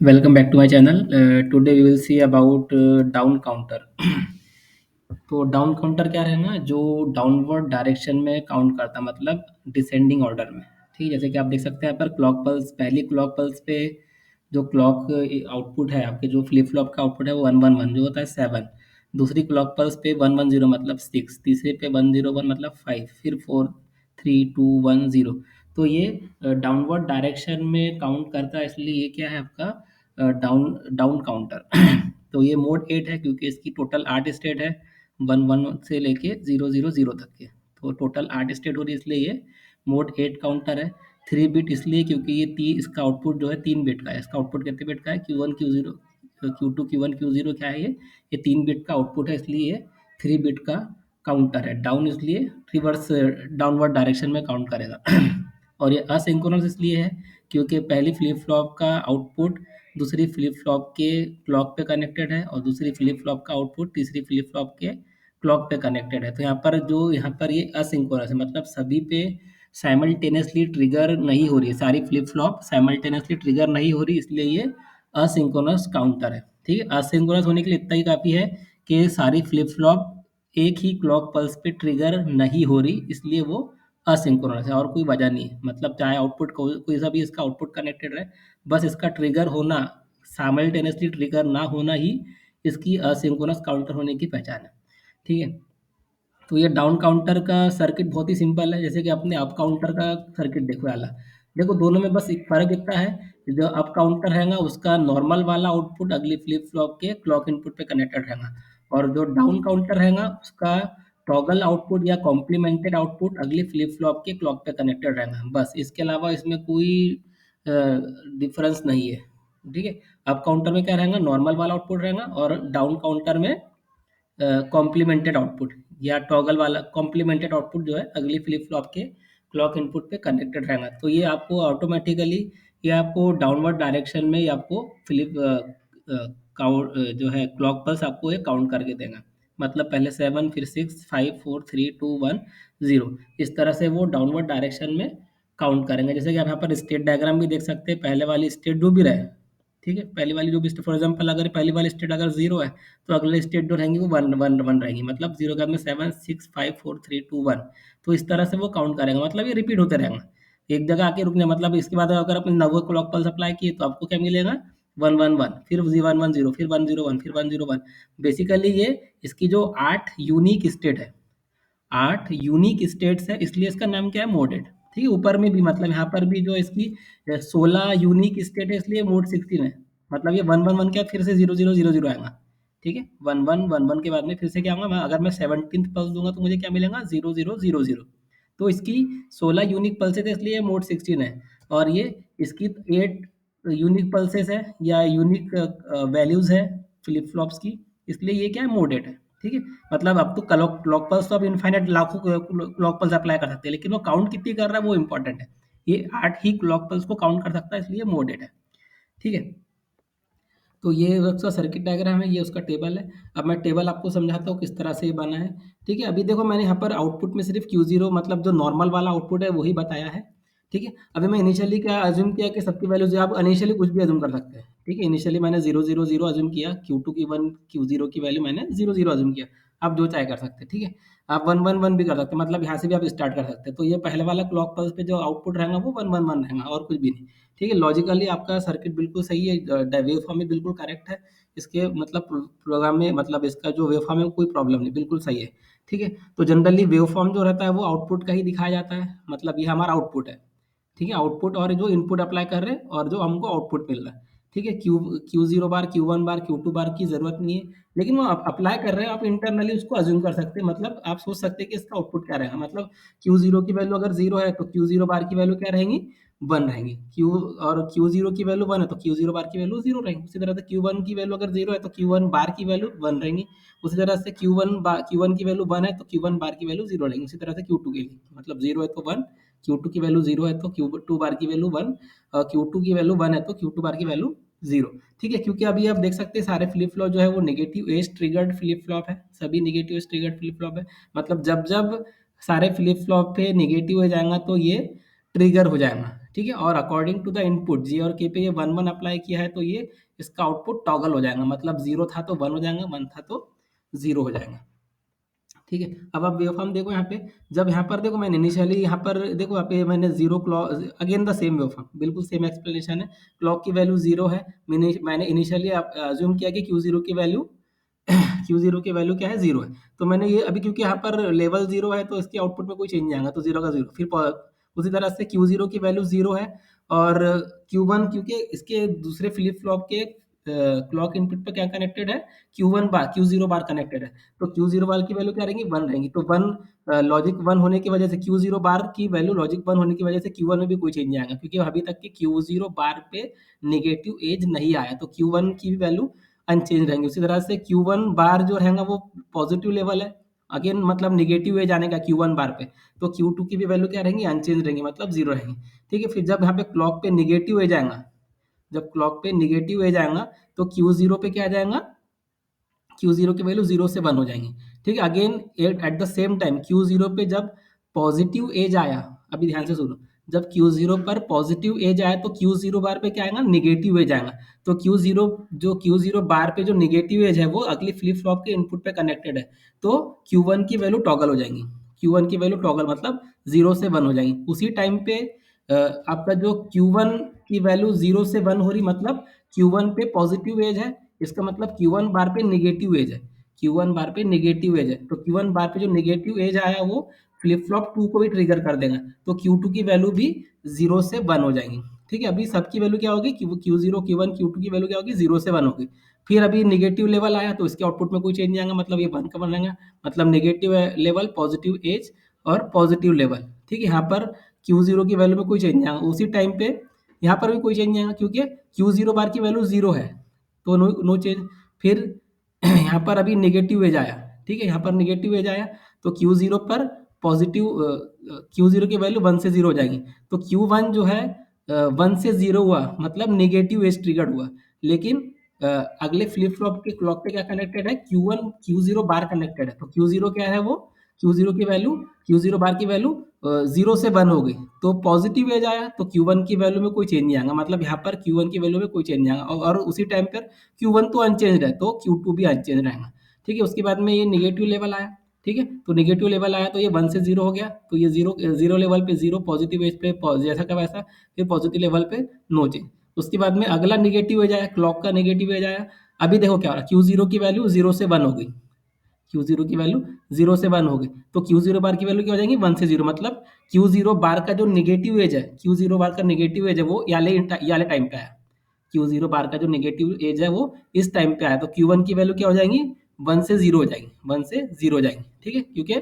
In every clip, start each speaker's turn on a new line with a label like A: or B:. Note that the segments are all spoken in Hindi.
A: Welcome back to my channel. Today we will see about down counter. तो डाउन काउंटर क्या रहेगा जो डाउनवर्ड डायरेक्शन में काउंट करता मतलब डिसेंडिंग ऑर्डर में। ठीक है, जैसे कि आप देख सकते हैं यहाँ पर क्लॉक पल्स, पहली क्लॉक पल्स पे जो क्लॉक आउटपुट है आपके, जो फ्लिप फ्लॉप का आउटपुट है वो 111 जो होता है 7। दूसरी क्लॉक पल्स पे 110 मतलब 6, तीसरे पे 101 मतलब 5, फिर 4 3 2 1 0। तो ये डाउनवर्ड डायरेक्शन में काउंट करता है, इसलिए ये क्या है आपका डाउन डाउन काउंटर। तो ये मोड 8 है क्योंकि इसकी टोटल 8 स्टेट है, 1 1 से लेके 0 0 0 तक के। तो टोटल 8 स्टेट हो रही है, इसलिए ये मोड 8 काउंटर है। 3 बिट इसलिए क्योंकि ये ती इसका आउटपुट जो है 3 बिट का है। इसका आउटपुट कितने बिट का है? Q1 Q0 Q2 Q1 Q0 क्या है ये 3 बिट का आउटपुट है, इसलिए ये 3 बिट का काउंटर है। डाउन इसलिए रिवर्स डाउनवर्ड डायरेक्शन में काउंट करेगा। और ये असिंक्रोनस इसलिए है क्योंकि पहली फ्लिप फ्लॉप का आउटपुट दूसरी फ्लिप फ्लॉप के क्लॉक पे कनेक्टेड है और दूसरी फ्लिप फ्लॉप का आउटपुट तीसरी फ्लिप फ्लॉप के क्लॉक पे कनेक्टेड है। तो यहाँ पर ये असिंक्रोनस है, मतलब सभी पे साइमल्टेनियसली ट्रिगर नहीं हो रही है, सारी फ्लिप फ्लॉप साइमल्टेनियसली ट्रिगर नहीं हो रही, इसलिए ये असिंक्रोनस काउंटर है। ठीक है, असिंक्रोनस होने के लिए इतना ही काफ़ी है कि सारी फ्लिप फ्लॉप एक ही क्लॉक पल्स पे ट्रिगर नहीं हो रही, इसलिए वो असिंक्रोनस है और कोई वजह नहीं है। मतलब चाहे आउटपुट कोई सा भी इसका आउटपुट कनेक्टेड रहे, बस इसका ट्रिगर होना, साइमल्टेनियसली ट्रिगर ना होना ही इसकी असिंक्रोनस काउंटर होने की पहचान है। ठीक है, तो ये डाउन काउंटर का सर्किट बहुत ही सिंपल है, जैसे कि आपने अप काउंटर का सर्किट देखो वाला। देखो दोनों में बस एक फ़र्क इतना है, जो अप काउंटर रहेगा उसका नॉर्मल वाला आउटपुट अगली फ्लिप फ्लॉप के क्लॉक इनपुट पे कनेक्टेड रहेगा, और जो डाउन काउंटर रहेगा उसका टॉगल आउटपुट या कॉम्प्लीमेंटेड आउटपुट अगली फ्लिप फ्लॉप के क्लॉक पे कनेक्टेड रहेगा। बस इसके अलावा इसमें कोई डिफरेंस नहीं है। ठीक है, अप काउंटर में क्या रहेगा? नॉर्मल वाला आउटपुट रहेगा, और डाउन काउंटर में कॉम्प्लीमेंटेड आउटपुट या टॉगल वाला कॉम्प्लीमेंटेड आउटपुट जो है अगली फ्लिप फ्लॉप के क्लॉक इनपुट पे कनेक्टेड रहेगा। तो ये आपको ऑटोमेटिकली, ये आपको डाउनवर्ड डायरेक्शन में ये आपको फ्लिप काउंट जो है क्लॉक पल्स आपको ये काउंट करके देगा। मतलब पहले 7, फिर 6 5 4 3 2 1 0, इस तरह से वो डाउनवर्ड डायरेक्शन में काउंट करेंगे। जैसे कि आप यहाँ पर स्टेट डायग्राम भी देख सकते हैं, पहले वाली स्टेट जो भी रहे, ठीक है, पहली वाली जो भी फॉर एग्जांपल अगर पहली वाली स्टेट अगर 0 है, तो अगले स्टेट जो रहेंगी वो 1 1 1 रहेंगी। मतलब 0 के बाद में 7 6 5 4 3 2 1। तो इस तरह से वो काउंट करेगा, मतलब ये रिपीट होते रहेगा, एक जगह आके रुकने। मतलब इसके बाद अगर अपने नवे क्लॉक पल्स अप्लाई किए तो आपको क्या मिलेगा? 1 1 1, फिर 1 1 0, फिर 1 0 1, फिर 1 0 1। बेसिकली ये इसकी जो 8 यूनिक स्टेट है, 8 यूनिक स्टेट्स है, इसलिए इसका नाम क्या है? मोडेड। ठीक है, ऊपर में भी मतलब यहाँ पर भी जो इसकी 16 यूनिक स्टेट है, इसलिए मोड 16 है। मतलब ये 1 1 1 के बाद फिर से 0 0 0 0 आएगा। ठीक है, 1 1 1 1 के बाद में फिर से क्या आऊंगा मैं? अगर मैं 17th पल्स दूंगा तो मुझे क्या मिलेगा? 0 0 0 0। तो इसकी 16 यूनिक पल्सेस है, इसलिए मोड 16 है। और ये इसकी 8 यूनिक पल्सेस है या यूनिक वैल्यूज है फ्लिप फ्लॉप्स की, इसलिए ये क्या है? मोडेड है। ठीक है, मतलब अब तो क्लॉक क्लॉक पल्स तो आप इनफाइनाइट लाखों क्लॉक पल्स अप्लाई कर सकते हैं, लेकिन वो काउंट कितनी कर रहा है वो इंपॉर्टेंट है। ये 8 ही क्लॉक पल्स को काउंट कर सकता है, इसलिए मोडेड है। ठीक है, तो ये उसका सर्किट डायग्राम है, ये उसका टेबल है। अब मैं टेबल आपको समझाता हूँ किस तरह से ये बना है। ठीक है, अभी देखो मैंने यहाँ पर आउटपुट में सिर्फ Q0 मतलब जो नॉर्मल वाला आउटपुट है वही बताया है। ठीक है, अभी मैं इनिशियली क्या अज्यूम किया कि सबकी वैल्यूज, आप इनिशियली कुछ भी अज्यूम कर सकते हैं। ठीक है, इनिशियली मैंने 0 0 0 अज्यूम किया, Q2 की 1 Q0 की वैल्यू मैंने 0 0 अज्यूम किया। आप जो चाहे कर सकते हैं। ठीक है, आप 1 1 1 भी कर सकते हैं, मतलब यहाँ से भी आप स्टार्ट कर सकते हैं। तो ये पहले वाला क्लॉक पल्स पे जो आउटपुट रहेगा वो 1 1 1 रहेगा और कुछ भी नहीं। ठीक है, लॉजिकली आपका सर्किट बिल्कुल सही है, वेव फॉर्म में बिल्कुल करेक्ट है। इसके मतलब प्रोग्राम में, मतलब इसका जो वेव फॉर्म है कोई प्रॉब्लम नहीं, बिल्कुल सही है। ठीक है, तो जनरली वेव फॉर्म जो रहता है वो आउटपुट का ही दिखाया जाता है, मतलब ये हमारा आउटपुट है। ठीक है, आउटपुट और जो इनपुट अप्लाई कर रहे हैं और जो हमको आउटपुट मिल रहा है। ठीक है, क्यू जीरो बार, Q1 बार, Q2 बार की जरूरत नहीं है, लेकिन वो आप अप्लाई कर रहे हैं, आप इंटरनली उसको अज्यूम कर सकते हैं। मतलब आप सोच सकते हैं कि इसका आउटपुट क्या रहेगा। मतलब Q0 की वैल्यू अगर 0 है तो Q0 बार की वैल्यू क्या रहेंगी? 1 रहेंगी। क्यू और Q0 की वैल्यू 1 है तो Q0 बार की वैल्यू 0 रहेगी। उसी तरह से Q1 की वैल्यू अगर 0 है तो Q1 बार की वैल्यू 1 रहेंगी। उसी तरह से Q1 की वैल्यू 1 है तो Q1 बार की वैल्यू 0 रहेंगी। उसी तरह से Q2 के लिए, मतलब 0 है तो 1, Q2 की वैल्यू 0 है तो Q2 बार की वैल्यू 1, और Q2 की वैल्यू 1 है तो Q2 बार की वैल्यू 0। ठीक है, क्योंकि अभी आप देख सकते हैं सारे फ्लिप फ्लॉप जो है वो negative edge triggered flip flop है, सभी negative edge triggered flip flop है। मतलब जब जब सारे फ्लिप फ्लॉप पे नेगेटिव हो जाएगा तो ये ट्रिगर हो जाएगा। ठीक है, और अकॉर्डिंग टू द इनपुट जी और के पे ये 1 1 अप्लाई किया है, तो ये इसका आउटपुट टॉगल हो जाएगा, मतलब 0 था तो 1 हो जाएगा, 1 था तो 0 हो जाएगा। ठीक है, अब आप वेवफॉर्म देखो यहाँ पे, जब यहाँ पर देखो मैंने इनिशियली यहाँ पर देखो यहाँ पे मैंने zero clock, again the same waveform, बिल्कुल सेम एक्सप्लेनेशन है। क्लॉक की वैल्यू जीरो है, मैंने इनिशियली अज्यूम किया कि क्यू जीरो की वैल्यू क्यू जीरो की वैल्यू क्या है, जीरो है। तो मैंने ये अभी क्योंकि यहाँ पर लेवल जीरो है तो इसके आउटपुट में कोई चेंज नहीं आएगा, तो जीरो का जीरो। फिर उसी तरह से क्यू जीरो की वैल्यू जीरो है, और क्यू वन क्योंकि इसके दूसरे फ्लिप फ्लॉप के क्लॉक इनपुट पे क्या कनेक्टेड है, Q one bar, Q zero bar connected है। तो क्यू जीरो बार की वैल्यू क्या रहेंगी, वन रहेंगी। तो वन लॉजिक वन होने की वजह से क्यू जीरो बार की वैल्यू लॉजिक वन होने की वजह से क्यू वन में भी कोई चेंज नहीं आएगा, क्योंकि अभी तक के क्यू जीरो बार पे नेगेटिव एज नहीं आया, तो क्यू वन की भी वैल्यू अनचेंज रहेंगे। उसी तरह से क्यू वन बार जो रहेगा वो पॉजिटिव लेवल है, अगेन मतलब निगेटिव एज आने का क्यू वन बार पे, तो क्यू टू की भी वैल्यू क्या रहेंगी, अनचेंज रहेंगी, मतलब जीरो रहेंगी। ठीक है, फिर जब यहाँ पे क्लॉक पे निगेटिव एज आएगा, जब क्लॉक पे निगेटिव एज आएगा, तो क्यू जीरो पे क्या आ जाएगा, क्यू जीरो की वैल्यू जीरो से वन हो जाएंगी। ठीक है, again at the same time Q zero पे जब पॉजिटिव एज आया, अभी ध्यान से सुनो, जब क्यू जीरो पर पॉजिटिव एज आया तो क्यू जीरो बार पे क्या आएगा, निगेटिव एज आएगा। तो क्यू जीरो बार पे जो निगेटिव एज है वो अगली फ्लिप फ्लॉप के इनपुट पे कनेक्टेड है, तो क्यू वन की वैल्यू टॉगल हो जाएंगी। क्यू वन की वैल्यू टॉगल मतलब जीरो से वन हो जाएंगी। उसी टाइम पे आपका जो क्यू वन की वैल्यू जीरो से वन हो रही, मतलब क्यू वन पे पॉजिटिव एज है, इसका मतलब क्यू वन बार पे निगेटिव एज है, क्यू वन बार पे निगेटिव एज है, तो क्यू वन बार पे जो निगेटिव एज आया वो फ्लिप फ्लॉप टू को भी ट्रिगर कर देगा, तो क्यू टू की वैल्यू भी जीरो से वन हो जाएंगी। ठीक है, अभी सबकी वैल्यू क्या होगी, Q zero Q one Q two की वैल्यू क्या होगी, जीरो से वन होगी। फिर अभी निगेटिव लेवल आया तो इसके आउटपुट में कोई चेंज नहीं आएगा, मतलब ये वन का वन रहेगा, मतलब निगेटिव लेवल, पॉजिटिव एज और पॉजिटिव लेवल। ठीक है, यहाँ पर क्यू जीरो की वैल्यू में कोई चेंज नहीं आएगा। उसी टाइम पे यहाँ पर भी कोई चेंज नहीं आएगा, क्योंकि क्यू जीरो बार की वैल्यू जीरो है, तो नो नो चेंज। फिर यहाँ पर अभी नेगेटिव एज आया, ठीक है, यहाँ पर नेगेटिव एज आया, तो क्यू जीरो पर पॉजिटिव, क्यू जीरो की वैल्यू वन से जीरो हो जाएगी, तो क्यू वन जो है वन से जीरो हुआ, मतलब नेगेटिव एज ट्रिगर्ड हुआ। लेकिन अ, अगले फ्लिप फ्लॉप के क्लॉक पे क्या कनेक्टेड है, Q one Q zero bar connected है, तो क्यू जीरो क्या है वो, क्यू जीरो की वैल्यू, क्यू जीरो बार की वैल्यू जीरो से वन हो गई, तो पॉजिटिव एज आया, तो क्यू वन की वैल्यू में कोई चेंज नहीं आएगा, मतलब यहाँ पर क्यू वन की वैल्यू में कोई चेंज नहीं आएगा, और उसी टाइम पर क्यू वन तो अनचेंज है, तो क्यू टू भी अनचेंज रहेगा। ठीक है, उसके बाद में ये निगेटिव लेवल आया, ठीक है, तो निगेटिव लेवल आया तो ये वन से जीरो हो गया, तो ये जीरो जीरो लेवल पे जीरो, पॉजिटिव एज पे जैसा का वैसा, फिर पॉजिटिव लेवल पे नो चेंज। उसके बाद में अगला निगेटिव एज आया, क्लॉक का निगेटिव एज आया। अभी देखो क्या हो रहा है, क्यू जीरो की वैल्यू जीरो से वन हो गई, क्यू जीरो की वैल्यू जीरो से वन हो गई, तो क्यू जीरो बार की वैल्यू क्या हो जाएगी, वन से जीरो, मतलब क्यू जीरो बार का जो निगेटिव एज है, क्यू जीरो बार का निगेटिव एज है वो याले टाइम पे आया, क्यू जीरो बार का जो निगेटिव एज है वो इस टाइम पे आया, तो क्यू वन की वैल्यू क्या हो जाएंगी, वन से जीरो हो जाएंगी, वन से जीरो हो जाएंगी। ठीक है, क्योंकि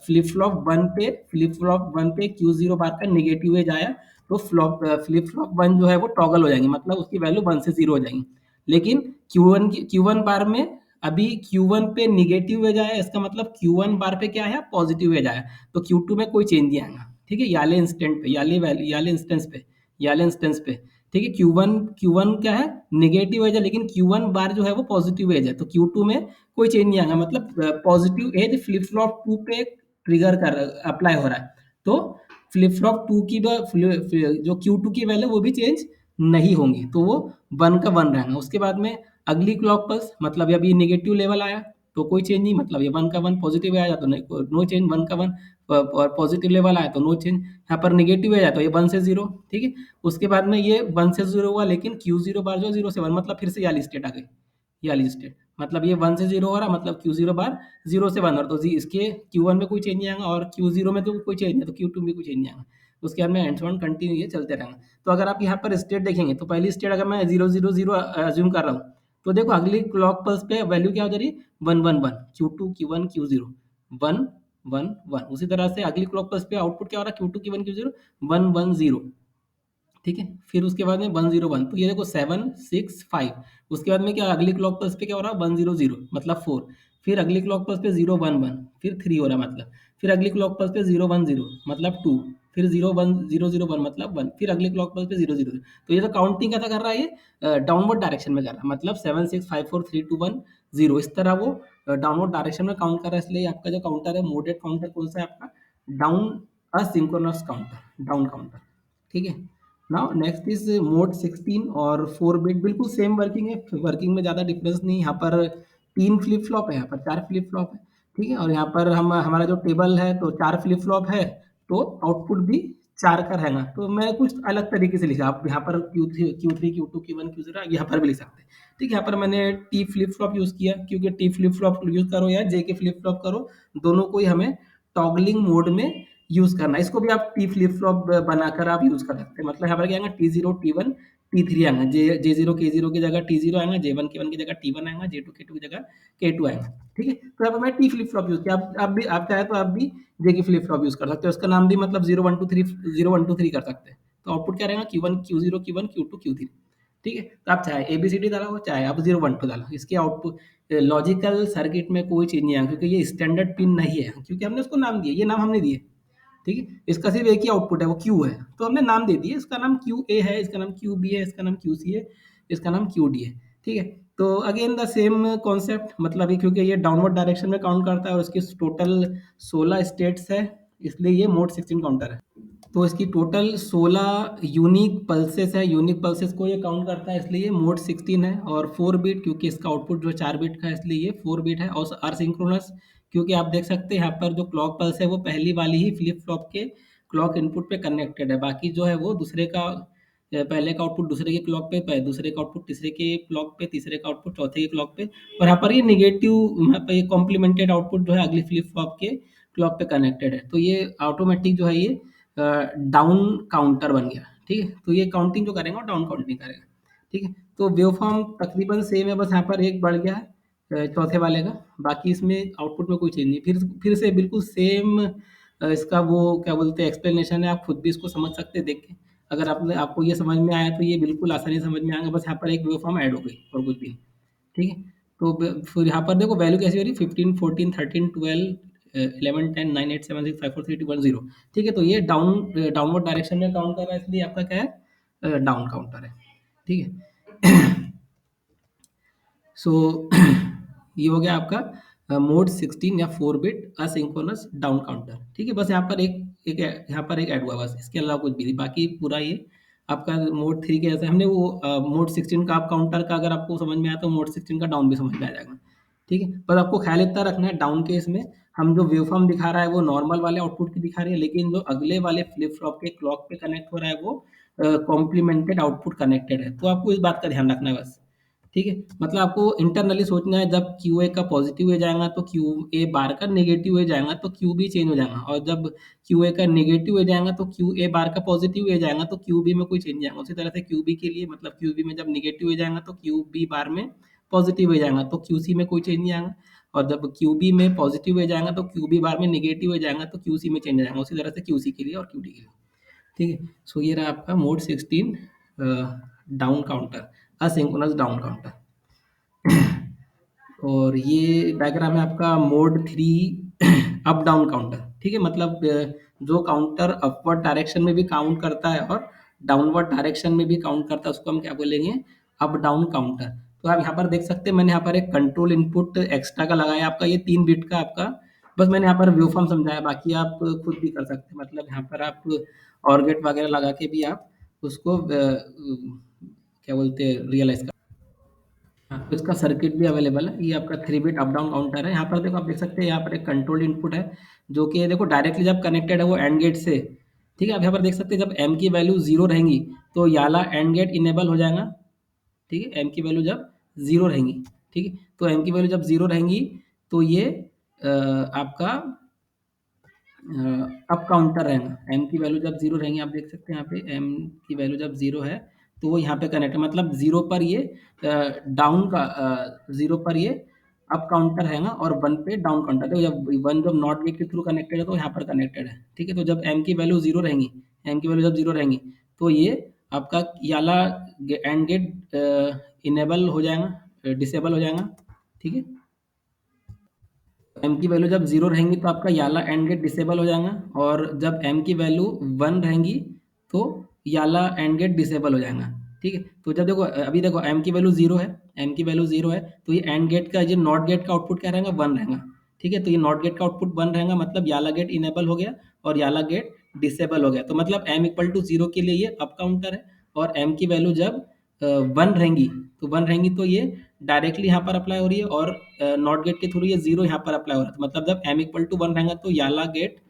A: फ्लिप फ्लॉप वन पे क्यू जीरो बार का निगेटिव एज आया, तो फ्लिप फ्लॉप वन जो है वो टॉगल हो जाएंगी, मतलब उसकी वैल्यू वन से जीरो हो जाएंगी। लेकिन क्यू वन बार में अभी क्यू वन पे निगेटिव एज आया, इसका मतलब क्यू वन बार पे क्या है, पॉजिटिव एज आया, तो क्यू टू में कोई चेंज नहीं आएगा। ठीक है, याले इंस्टेंट पे, याले इंस्टेंस पे। ठीक है, क्यू वन क्या है, नेगेटिव एज है, लेकिन क्यू वन बार जो है वो पॉजिटिव एज है, तो क्यू टू में कोई चेंज नहीं आएगा, मतलब positive edge flip flop two पे ट्रिगर कर अप्लाई हो रहा है, तो फ्लिप फ्लॉप टू की जो क्यू टू की वैल्यू वो भी चेंज नहीं होंगी, तो वो वन का वन रहेगा। उसके बाद में अगली क्लॉक पल्स, मतलब अभी नेगेटिव लेवल आया तो कोई चेंज नहीं, मतलब ये वन का वन, पॉजिटिव आया तो नो चेंज, वन का वन, और पॉजिटिव लेवल आया तो नो चेंज। यहाँ पर नेगेटिव आया तो ये वन से जीरो। ठीक है, उसके बाद में ये वन से जीरो हुआ, लेकिन क्यू जीरो बार जो जीरो से वन, मतलब फिर से ये वाली स्टेट आ गई, ये वाली स्टेट, मतलब ये वन से जीरो हो रहा, मतलब क्यू जीरो बार जीरो से वन, और तो इसके क्यू वन में कोई चेंज नहीं आएगा, और क्यू जीरो में तो कोई चेंज नहीं, तो क्यू टू में कोई चेंज नहीं आएगा। उसके बाद में एंड सो ऑन कंटिन्यू ये चलते रहेंगे। तो अगर आप यहाँ पर स्टेट देखेंगे, तो पहली स्टेट अगर मैं जीरो जीरो जीरो अज्यूम कर रहा हूँ, तो देखो अगली क्लॉक पल्स पे वैल्यू क्या हो जा रही है, one one one, Q two Q one Q zero, one one one. उसी तरह से अगली क्लॉक पल्स पे आउटपुट क्या हो रहा है, Q two Q one Q zero, one one zero. ठीक है, फिर उसके बाद में वन जीरो वन, तो ये देखो सेवन सिक्स फाइव। उसके बाद में क्या, अगली क्लॉक पल्स पे क्या हो रहा है, वन जीरो जीरो, मतलब फोर। फिर अगली क्लॉक पल्स पे जीरो वन वन, फिर थ्री हो रहा है, मतलब। फिर अगली क्लॉक पल्स पे जीरो वन जीरो, मतलब टू। फिर zero one zero zero one, मतलब वन। फिर अगली क्लॉक पल्स पे जीरो जीरो। तो ये तो काउंटिंग कैसा कर रहा है, ये डाउनवर्ड डायरेक्शन में कर रहा है, मतलब seven six five four three two one zero, इस तरह वो डाउनवर्ड डायरेक्शन में काउंट कर रहा है। इसलिए आपका जो काउंटर है, मोडेड काउंटर कौन सा है आपका, down asynchronous counter, down counter. ठीक है। नाउ नेक्स्ट इज मोड 16 और 4 बिट, बिल्कुल सेम वर्किंग है, वर्किंग में ज़्यादा डिफरेंस नहीं। यहाँ पर तीन फ्लिप फ्लॉप है, यहाँ पर चार फ्लिप फ्लॉप है। ठीक है, और यहाँ पर हम हमारा जो टेबल है तो चार फ्लिप फ्लॉप है, तो आउटपुट भी चार का रहेगा। तो मैं कुछ अलग तरीके से लिखा, आप यहाँ पर Q three Q two Q one Q zero यहाँ पर भी लिख सकते हैं। ठीक है, यहाँ पर मैंने टी फ्लिप फ्लॉप यूज़ किया, क्योंकि टी फ्लिप फ्लॉप यूज़ करो या जे के फ्लिप फ्लॉप करो, दोनों को ही हमें टॉगलिंग मोड में यूज करना है। इसको भी आप टी फ्लिप फ्लॉप बनाकर आप यूज कर सकते हैं। मतलब यहाँ पर क्या आएगा, T0 T1 T3 आएगा, जे जीरो के जीरो की जगह T0 आएगा, J1 के वन की जगह T1 आएगा, J2 के टू की जगह K2 आएगा। ठीक है, तो यहाँ पर मैं टी फ्लिप फ्लॉप यूज किया। आप भी, आप चाहे तो आप भी जे की फ्लिप फ्लॉप यूज कर सकते हो, उसका नाम भी मतलब 0 1 2 3 कर सकते हैं। तो आउटपुट क्या रहेगा, Q1 Q0 Q1 Q2 Q3। ठीक है, तो आप चाहे ABCD डालो, चाहे आप 0 1 2 डालो, इसके आउटपुट लॉजिकल सर्किट में कोई चीज नहीं आएगा, क्योंकि ये स्टैंडर्ड पिन नहीं है, क्योंकि हमने उसको नाम दिया, ये नाम हमने दिए। ठीक है, इसका सिर्फ एक ही आउटपुट है, वो क्यू है, तो हमने नाम दे दिए, इसका नाम क्यू ए है, इसका नाम क्यू बी है, इसका नाम क्यू सी है, इसका नाम क्यू डी है। ठीक है, तो अगेन द सेम कॉन्सेप्ट, मतलब ये क्योंकि ये डाउनवर्ड डायरेक्शन में काउंट करता है और इसकी टोटल 16 स्टेट्स है, इसलिए ये मोड 16 काउंटर है। तो इसकी टोटल 16 यूनिक पल्सेस है, यूनिक पल्सेस को ये काउंट करता है, इसलिए ये मोड 16 है। और 4 बिट, क्योंकि इसका आउटपुट जो 4 बिट का है, इसलिए ये 4 बिट है। और असिंक्रोनस, क्योंकि आप देख सकते हैं यहाँ पर जो क्लॉक पल्स है वो पहली वाली ही फ्लिप फ्लॉप के क्लॉक इनपुट पे कनेक्टेड है, बाकी जो है वो दूसरे का, पहले का आउटपुट दूसरे के क्लॉक पे, दूसरे का आउटपुट तीसरे के क्लॉक पे, तीसरे का आउटपुट चौथे के क्लॉक पे, और यहाँ पर ये निगेटिव, यहाँ पे ये कॉम्प्लीमेंटेड आउटपुट जो है अगली फ्लिप फ्लॉप के क्लॉक पे कनेक्टेड है। तो ये ऑटोमेटिक जो है ये डाउन काउंटर बन गया। ठीक है, तो ये काउंटिंग जो करेगा वो डाउन काउंटिंग करेगा। ठीक है, तो वेवफॉर्म तकरीबन सेम है, बस यहाँ पर एक बढ़ गया है चौथे वाले का, बाकी इसमें आउटपुट में कोई चेंज नहीं। फिर से बिल्कुल सेम इसका वो क्या बोलते हैं एक्सप्लेनेशन है, आप खुद भी इसको समझ सकते हैं देख के। अगर आपने, आपको ये समझ में आया तो ये बिल्कुल आसानी से समझ में आएगा, बस यहाँ पर एक वेवफॉर्म ऐड हो गई और कुछ भी नहीं। ठीक है, तो फिर यहाँ पर देखो वैल्यू कैसी हो रही, 15 14 13 12 11 10 9 8 7 6 5 4 3 2 1 0। ठीक है, तो ये डाउनवर्ड डायरेक्शन में काउंट कर रहा है, इसलिए आपका क्या है, डाउन काउंटर है। ठीक है, सो ये हो गया आपका मोड 16 या 4 बिट असिंक्रोनस डाउन काउंटर। ठीक है, बस यहाँ पर एक यहाँ पर एक ऐड हुआ, बस इसके अलावा कुछ भी नहीं, बाकी पूरा ये आपका मोड 3 के जैसे। हमने वो मोड 16 का आप काउंटर का अगर आपको समझ में आया तो मोड 16 का डाउन भी समझ में आ जाएगा। ठीक है, पर आपको ख्याल इतना रखना है, डाउन केस में हम जो वेवफॉर्म दिखा रहा है वो नॉर्मल वाले आउटपुट की दिखा रही है, लेकिन जो अगले वाले फ्लिप फ्लॉप के क्लॉक पे कनेक्ट हो रहा है वो कॉम्प्लीमेंटेड आउटपुट कनेक्टेड है। तो आपको इस बात का ध्यान रखना है बस। ठीक है, मतलब आपको इंटरनली सोचना है, जब क्यू ए का पॉजिटिव हो जाएगा तो क्यू ए बार का नेगेटिव हो जाएगा, तो क्यू बी चेंज हो जाएगा, और जब क्यू ए का नेगेटिव हो जाएगा तो क्यू ए बार का पॉजिटिव हो जाएगा, तो क्यू बी में कोई चेंज नहीं आएगा। उसी तरह से क्यू बी के लिए, मतलब क्यू बी में जब नेगेटिव हो जाएगा तो क्यू बी बार में पॉजिटिव हो जाएगा, तो क्यू सी में कोई चेंज नहीं आएगा। और जब क्यू बी में पॉजिटिव हो जाएगा तो क्यू बी बार में नेगेटिव हो जाएगा, तो क्यू सी में चेंज हो जाएगा, उसी तरह से क्यू सी के लिए और क्यू डी के लिए। ठीक है, सो ये रहा आपका mode 16 down counter, asynchronous down counter. और ये डायग्राम है आपका मोड 3 अप डाउन काउंटर। ठीक है, मतलब जो काउंटर अपवर्ड डायरेक्शन में भी काउंट करता है और डाउनवर्ड डायरेक्शन में भी काउंट करता है, उसको हम क्या बोलेंगे, अप डाउन काउंटर। तो आप यहाँ पर देख सकते हैं, मैंने यहाँ पर एक कंट्रोल इनपुट एक्स्ट्रा का लगाया आपका, ये 3 बिट का आपका, बस मैंने यहाँ पर वेवफॉर्म समझाया, बाकी आप खुद भी कर सकते हैं। मतलब यहाँ पर आप और गेट वगैरह लगा के भी आप उसको क्या बोलते हैं रियलाइज। हाँ, तो इसका सर्किट भी अवेलेबल है, ये आपका 3 बिट अप डाउन काउंटर है। यहाँ पर देखो, आप देख सकते हैं यहाँ पर एक कंट्रोल इनपुट है, जो कि देखो डायरेक्टली जब कनेक्टेड है वो एंड गेट से। ठीक है, आप यहाँ पर देख सकते हैं जब एम की वैल्यू जीरो रहेंगी तो ये वाला एंड गेट इनेबल हो जाएगा। ठीक है, एम की वैल्यू जब जीरो रहेंगी, ठीक है, तो एम की वैल्यू जब जीरो रहेंगी तो ये आपका अप काउंटर रहेगा। एम की वैल्यू जब जीरो रहेंगी, आप देख सकते हैं यहाँ पे एम की वैल्यू जब जीरो है तो वो यहाँ पे कनेक्ट है, मतलब जीरो पर ये डाउन का, जीरो पर ये अप काउंटर रहेगा और वन पे डाउन काउंटर। तो जब वन जब नॉट गेट के थ्रू कनेक्टेड है तो यहाँ पर कनेक्टेड है। ठीक है, तो जब एम की वैल्यू जीरो रहेंगी, एम की वैल्यू जब जीरो रहेंगी तो ये आपका याला एंड गेट इनेबल हो जाएगा, डिसेबल हो जाएगा। ठीक है, एम की वैल्यू जब जीरो रहेंगी तो आपका याला एंड गेट डिसेबल हो जाएगा, और जब एम की वैल्यू वन रहेंगी तो याला एंड गेट डिसेबल हो जाएगा। ठीक है, तो जब देखो अभी देखो एम की वैल्यू जीरो है, एम की वैल्यू जीरो है, तो ये एंड गेट का, ये नॉट गेट का आउटपुट क्या रहेगा, वन रहेगा। ठीक है, तो ये नॉट गेट का आउटपुट वन रहेगा, मतलब याला गेट इनेबल हो गया और याला गेट डिसेबल हो गया, तो मतलब m इक्वल टू जीरो के लिए ये अप काउंटर है, और m की वैल्यू जब वन रहेंगी, तो वन रहेंगी तो ये डायरेक्टली यहाँ पर अप्लाई हो रही है, और नॉट गेट के थ्रू ये जीरो यहाँ पर अप्लाई हो रहा है। तो मतलब जब m इक्वल टू वन रहेगा तो याला गेट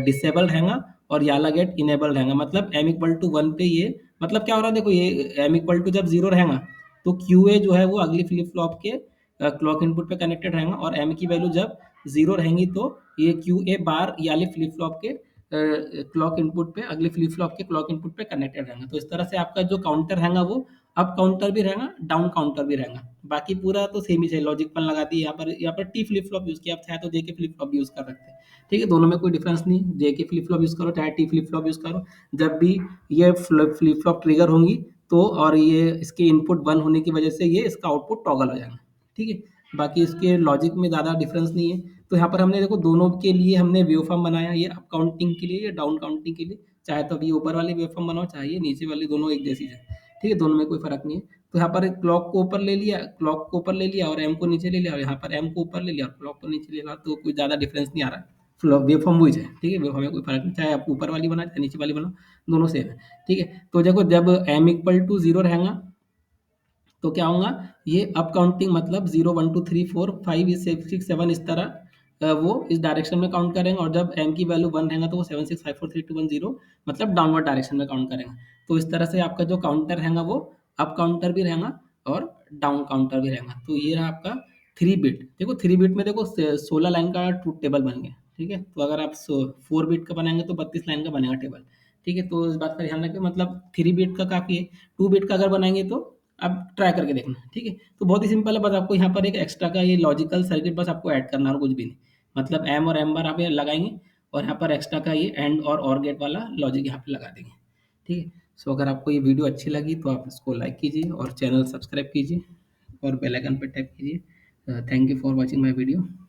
A: डिसेबल रहेगा, और याला गेट इनेबल रहेगा। मतलब m इक्वल टू वन पे ये, मतलब क्या हो रहा है देखो, ये m इक्वल टू जब जीरो रहेगा तो क्यू ए जो है वो अगली फ्लिप फ्लॉप के क्लॉक इनपुट पे कनेक्टेड रहेगा, और m की वैल्यू जब जीरो रहेंगी तो ये क्यू ए बार याली फ्लिप फ्लॉप के क्लॉक इनपुट पे, अगले फ्लिप फ्लॉप के क्लॉक इनपुट पे कनेक्टेड रहेगा। तो इस तरह से आपका जो काउंटर रहेगा वो अप काउंटर भी रहेगा, डाउन काउंटर भी रहेगा। बाकी पूरा तो सेम ही है, लॉजिक पन लगा दी, यहाँ पर टी फ्लिप फ्लॉप यूज किया, आप चाहे तो जे के फ्लिप फ्लॉप यूज कर सकते हैं। ठीक है, दोनों में कोई डिफरेंस नहीं, जे के फ्लिप फ्लॉप यूज करो चाहे टी फ्लिप फ्लॉप यूज करो, जब भी ये फ्लिप फ्लॉप ट्रिगर होंगी तो, और ये इसके इनपुट वन होने की वजह से ये इसका आउटपुट टॉगल हो जाएगा। ठीक है, बाकी इसके लॉजिक में ज़्यादा डिफरेंस नहीं है। तो यहाँ पर हमने देखो दोनों के लिए हमने वेव फॉर्म बनाया, ये अप काउंटिंग के लिए या डाउन काउंटिंग के लिए, चाहे तो अभी ऊपर वाली वेव फॉर्म बनाओ चाहे ये नीचे वाली, दोनों एक जैसी है। ठीक है, दोनों में कोई फर्क नहीं है। तो यहाँ पर क्लॉक को ऊपर ले लिया, क्लॉक को ऊपर ले लिया और एम को नीचे ले लिया, और यहाँ पर एम को ऊपर ले लिया और क्लॉक को नीचे ले लिया, तो कोई ज़्यादा डिफरेंस नहीं आ रहा है। वेव फॉर्म वही है। ठीक है, वेव फॉर्म में कोई फर्क नहीं, चाहे आप ऊपर वाली बनाओ चाहे नीचे वाली बनाओ, दोनों सेम है। ठीक है, तो देखो जब एम इक्वल टू जीरो रहेगा तो क्या होगा, ये अप काउंटिंग मतलब zero one two three four five six seven इस तरह वो इस डायरेक्शन में काउंट करेंगे, और जब एम की वैल्यू वन रहेगा तो वो seven six five four three two one zero मतलब डाउनवर्ड डायरेक्शन में काउंट करेंगे। तो इस तरह से आपका जो काउंटर रहेगा वो अप काउंटर भी रहेगा और डाउन काउंटर भी रहेगा। तो ये रहा आपका थ्री बिट। देखो थ्री बिट में देखो 16 लाइन का ट्रूथ टेबल बन गया। ठीक है, तो अगर आप 4 बिट का बनाएंगे तो 32 लाइन का बनेगा टेबल। ठीक है, तो इस बात का ध्यान रखें, मतलब थ्री बिट का काफ़ी है, 2 बिट का अगर बनाएंगे तो आप ट्राई करके देखना। ठीक है, तो बहुत ही सिंपल है, बस आपको यहाँ पर एक एक्स्ट्रा का ये लॉजिकल सर्किट बस आपको ऐड करना है और कुछ भी नहीं। मतलब एम और एम बार आप ये लगाएंगे, और यहाँ पर एक्स्ट्रा का ये एंड और गेट वाला लॉजिक यहाँ पे लगा देंगे। ठीक है, सो अगर आपको ये वीडियो अच्छी लगी तो आप इसको लाइक कीजिए और चैनल सब्सक्राइब कीजिए और बेल आइकन पर टैप कीजिए। Thank you for watching my video.